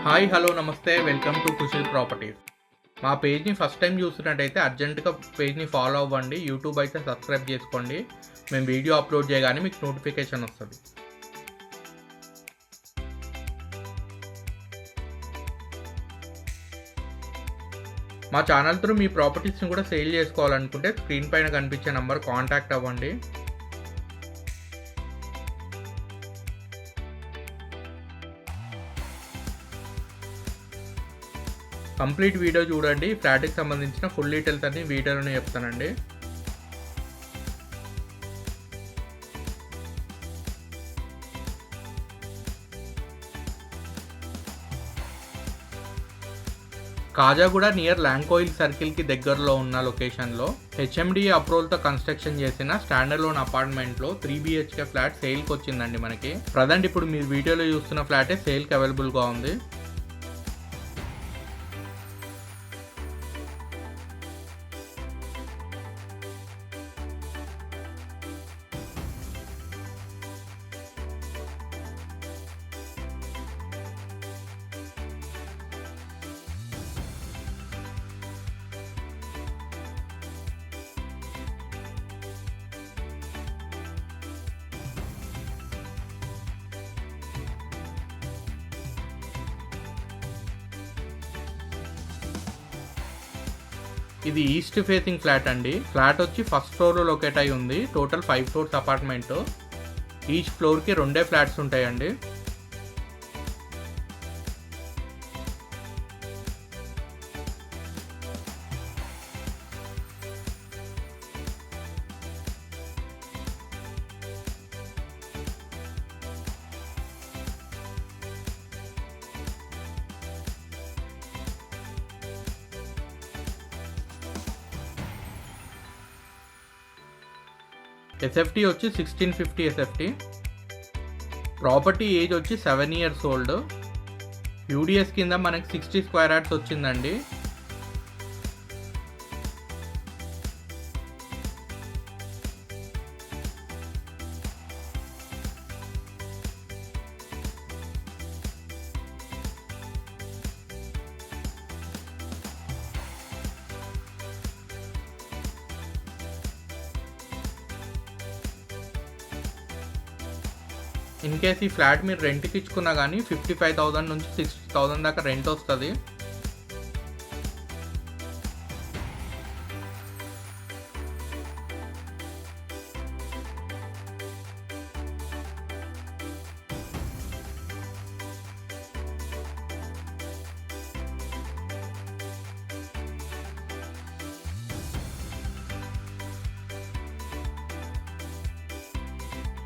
Hi hello నమస్తే welcome to కుషిల్ properties. మా పేజ్ని first time చూస్తున్నట్టయితే అర్జెంటుగా పేజ్ని ఫాలో అవ్వండి. యూట్యూబ్ అయితే సబ్స్క్రైబ్ చేసుకోండి. మేము వీడియో అప్లోడ్ చేయగానే మీకు నోటిఫికేషన్ వస్తుంది. మా ఛానల్ త్రూ మీ ప్రాపర్టీస్ని కూడా సేల్ చేసుకోవాలనుకుంటే స్క్రీన్ పైన కనిపించే నెంబర్ కాంటాక్ట్ అవ్వండి. కంప్లీట్ వీడియో చూడండి. ఫ్లాట్కి సంబంధించిన ఫుల్ డీటెయిల్స్ అన్ని వీడియోలోనే చెప్తానండి. కాజాగూడ నియర్ ల్యాంకోయిల్ సర్కిల్కి దగ్గరలో ఉన్న లొకేషన్లో హెచ్ఎండిఏ అప్రూవల్తో కన్స్ట్రక్షన్ చేసిన స్టాండర్డ్ లోన్ అపార్ట్మెంట్లో 3 BHK ఫ్లాట్ సేల్కి వచ్చిందండి మనకి. ప్రజెంట్ ఇప్పుడు మీరు వీడియోలో చూస్తున్న ఫ్లాటే సేల్కి అవైలబుల్గా ఉంది. ఇది ఈస్ట్ ఫేసింగ్ ఫ్లాట్ అండి. ఫ్లాట్ వచ్చి ఫస్ట్ ఫ్లోర్లో లొకేట్ అయి ఉంది. Total 5 floors apartment. ఈచ్ ఫ్లోర్కి 2 ఫ్లాట్స్ ఉంటాయండి. ఎస్ఎఫ్టీ వచ్చి 1650 ఎస్ఎఫ్టీ. ప్రాపర్టీ ఏజ్ వచ్చి 7 years ఓల్డ్. యూడిఎస్ కింద మనకి 60 స్క్వేర్ యార్డ్స్ వచ్చిందండి. ఇన్ కేస్ ఈ ఫ్లాట్ మీరు రెంట్కి ఇచ్చుకున్నా కానీ 55,000 నుంచి 60,000 దాకా రెంట్ వస్తుంది.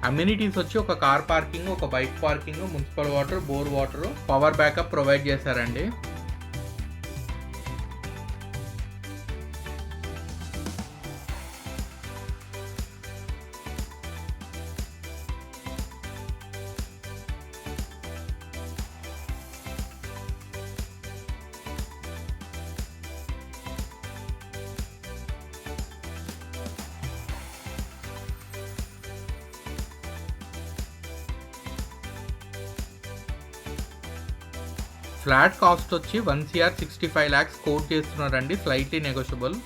అమ్యూనిటీస్ వచ్చి ఒక కార్ పార్కింగ్, ఒక bike parking, municipal water, bore water, power backup provide చేశారండి. ఫ్లాట్ కాస్ట్ వచ్చి 1 CR 65 lakhs కోట్ చేస్తున్నారండి. Slightly negotiable.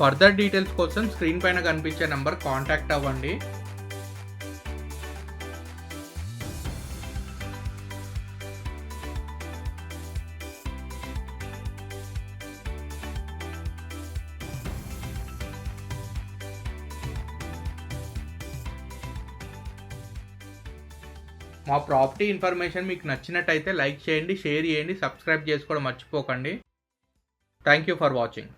ఫర్దర్ డీటెయిల్స్ కోసం స్క్రీన్ పైన కనిపించే నెంబర్ కాంటాక్ట్ అవ్వండి. మా ప్రాపర్టీ ఇన్ఫర్మేషన్ మీకు నచ్చినట్టయితే లైక్ చేయండి, షేర్ చేయండి, సబ్స్క్రైబ్ చేసుకోవడం మర్చిపోకండి. Thank you for watching.